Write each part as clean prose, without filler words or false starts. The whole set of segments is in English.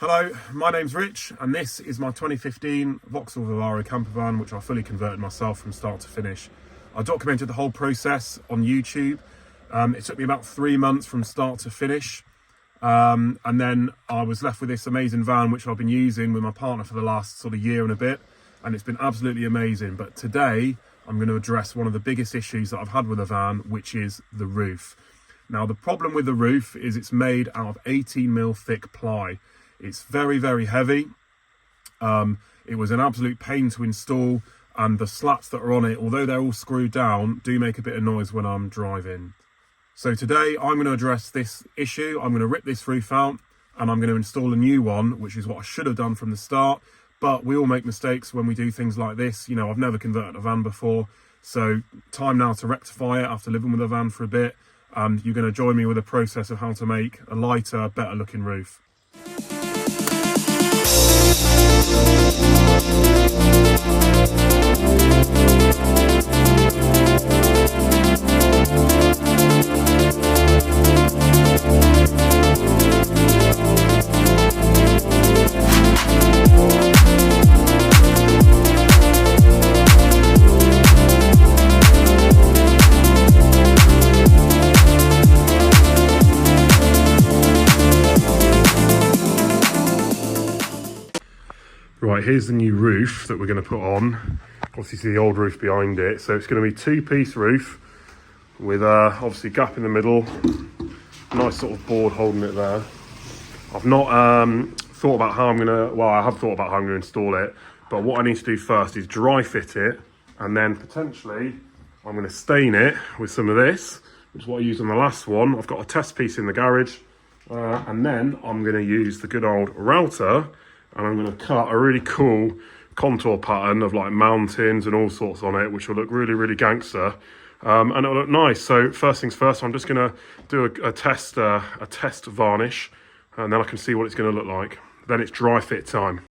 Hello, my name's Rich and this is my 2015 Vauxhall Vivaro campervan, which I fully converted myself from start to finish. I documented the whole process on YouTube. It took me about 3 months from start to finish, and then I was left with this amazing van which I've been using with my partner for the last sort of year and a bit, and it's been absolutely amazing. But today I'm going to address one of the biggest issues that I've had with the van, which is the roof. Now, the problem with the roof is it's made out of 18mm thick ply. It's very, very heavy. It was an absolute pain to install, and the slats that are on it, although they're all screwed down, do make a bit of noise when I'm driving. So today I'm going to address this issue. I'm going to rip this roof out and I'm going to install a new one, which is what I should have done from the start. But we all make mistakes when we do things like this. You know, I've never converted a van before, so time now to rectify it after living with a van for a bit. And you're going to join me with a process of how to make a lighter, better looking roof. Right, here's the new roof that we're going to put on. Obviously, see the old roof behind it. So it's going to be two-piece roof with obviously a gap in the middle. Nice sort of board holding it there. I've not thought about how I'm going to, well, I have thought about how I'm going to install it. But what I need to do first is dry fit it. And then potentially I'm going to stain it with some of this, which is what I used on the last one. I've got a test piece in the garage. And then I'm going to use the good old router, and I'm going to cut a really cool contour pattern of like mountains and all sorts on it, which will look really, really gangster, and it'll look nice. So first things first, I'm just going to do a test varnish, and then I can see what it's going to look like. Then it's dry fit time.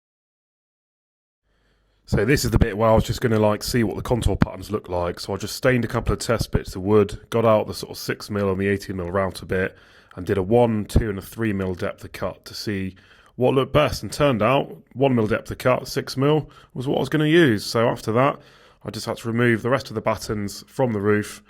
So this is the bit where I was just going to like see what the contour patterns look like. So I just stained a couple of test bits of wood, got out the sort of 6mm and the 18mm router bit, and did a 1, 2 and a 3mm depth of cut to see what looked best, and turned out 1mm depth of cut, 6mm was what I was going to use. So after that, I just had to remove the rest of the battens from the roof.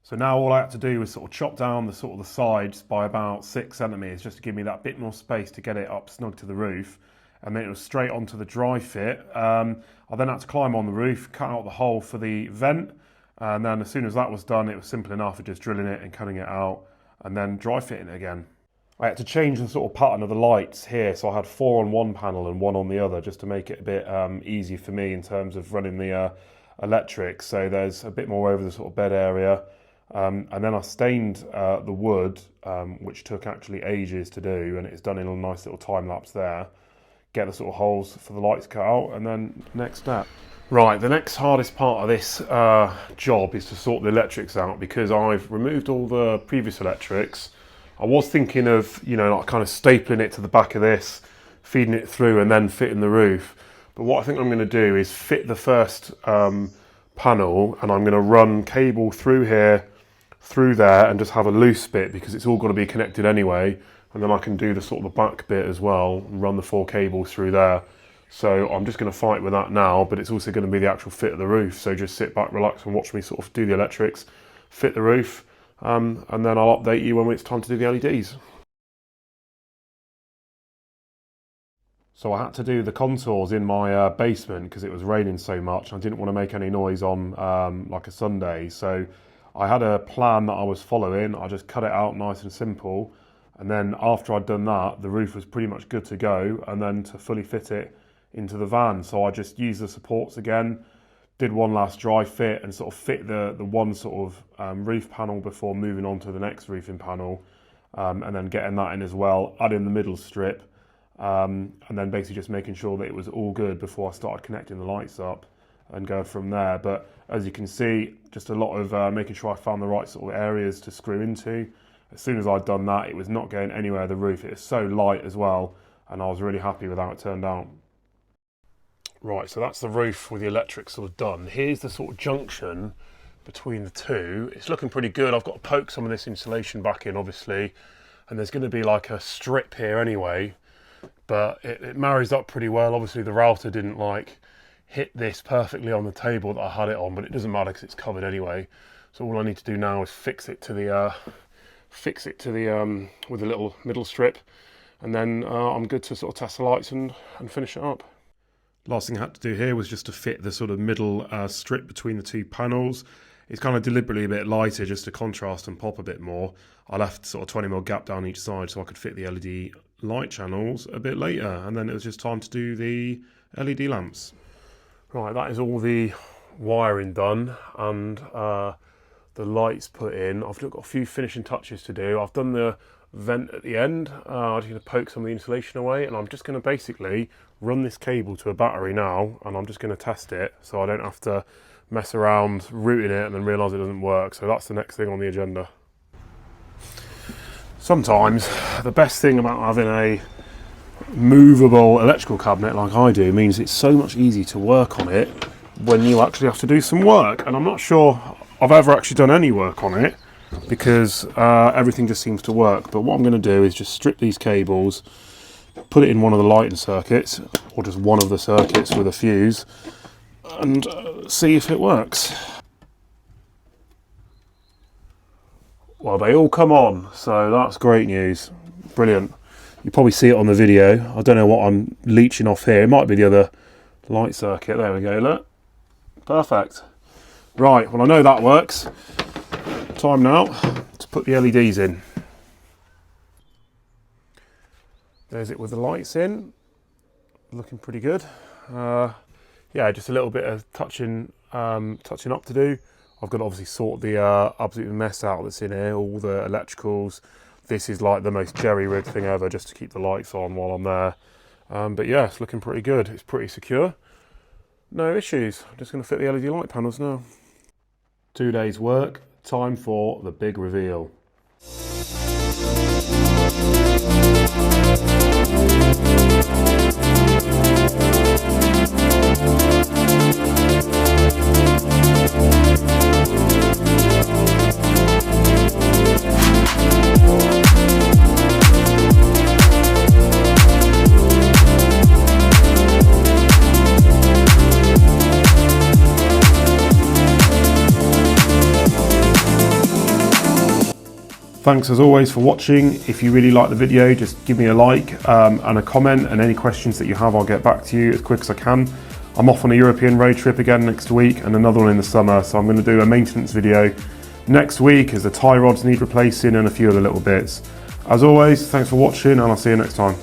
So now all I had to do was sort of chop down the sides by about 6cm, just to give me that bit more space to get it up snug to the roof. And then it was straight onto the dry fit. I then had to climb on the roof, cut out the hole for the vent, and then as soon as that was done, it was simple enough of just drilling it and cutting it out, and then dry fitting it again. I had to change the sort of pattern of the lights here, so I had 4 on one panel and 1 on the other, just to make it a bit easier for me in terms of running the electrics. So there's a bit more over the sort of bed area, and then I stained the wood, which took actually ages to do, and it's done in a nice little time lapse there. Get the sort of holes for the lights cut out, and then next step. Right, the next hardest part of this job is to sort the electrics out, because I've removed all the previous electrics. I was thinking of, you know, like kind of stapling it to the back of this, feeding it through and then fitting the roof. But what I think I'm going to do is fit the first panel, and I'm going to run cable through here, through there, and just have a loose bit, because it's all got to be connected anyway. And then I can do the sort of the back bit as well and run the 4 cables through there. So I'm just going to fight with that now, but it's also going to be the actual fit of the roof. So just sit back, relax and watch me sort of do the electrics, fit the roof. And then I'll update you when it's time to do the LEDs. So I had to do the contours in my basement because it was raining so much. I didn't want to make any noise on like a Sunday. So I had a plan that I was following. I just cut it out nice and simple. And then after I'd done that, the roof was pretty much good to go. And then to fully fit it into the van. So I just used the supports again, did one last dry fit and sort of fit the one sort of roof panel before moving on to the next roofing panel, and then getting that in as well, adding the middle strip, and then basically just making sure that it was all good before I started connecting the lights up and go from there. But as you can see, just a lot of making sure I found the right sort of areas to screw into. As soon as I'd done that, it was not going anywhere the roof. It was so light as well, and I was really happy with how it turned out. Right, so that's the roof with the electric sort of done. Here's the sort of junction between the two. It's looking pretty good. I've got to poke some of this insulation back in, obviously, and there's going to be like a strip here anyway but it marries up pretty well. Obviously the router didn't like hit this perfectly on the table that I had it on, but it doesn't matter because it's covered anyway. So all I need to do now is fix it to the with a little middle strip, and then I'm good to sort of test the lights and finish it up. Last thing I had to do here was just to fit the sort of middle strip between the two panels. It's kind of deliberately a bit lighter just to contrast and pop a bit more. I left sort of 20mm gap down each side so I could fit the LED light channels a bit later, and then it was just time to do the LED lamps. Right, that is all the wiring done and the lights put in. I've got a few finishing touches to do. I've done the vent at the end. I'm just going to poke some of the insulation away, and I'm just going to basically run this cable to a battery now, and I'm just going to test it so I don't have to mess around routing it and then realise it doesn't work. So that's the next thing on the agenda. Sometimes the best thing about having a movable electrical cabinet like I do means it's so much easier to work on it when you actually have to do some work. And I'm not sure I've ever actually done any work on it because everything just seems to work. But what I'm going to do is just strip these cables, put it in one of the lighting circuits, or just one of the circuits with a fuse, and see if it works. Well, they all come on, so that's great news. Brilliant. You probably see it on the video. I don't know what I'm leeching off here. It might be the other light circuit. There we go, look. Perfect. Right, well I know that works. Time now to put the LEDs in. There's it with the lights in. Looking pretty good. Yeah, just a little bit of touching up to do. I've got to obviously sort the absolute mess out that's in here, all the electricals. This is like the most jerry-rigged thing ever just to keep the lights on while I'm there. But yeah, it's looking pretty good. It's pretty secure. No issues. I'm just going to fit the LED light panels now. 2 days work. Time for the big reveal. Thanks as always for watching. If you really like the video, just give me a like and a comment, and any questions that you have, I'll get back to you as quick as I can. I'm off on a European road trip again next week and another one in the summer, so I'm going to do a maintenance video next week as the tie rods need replacing and a few other little bits. As always, thanks for watching, and I'll see you next time.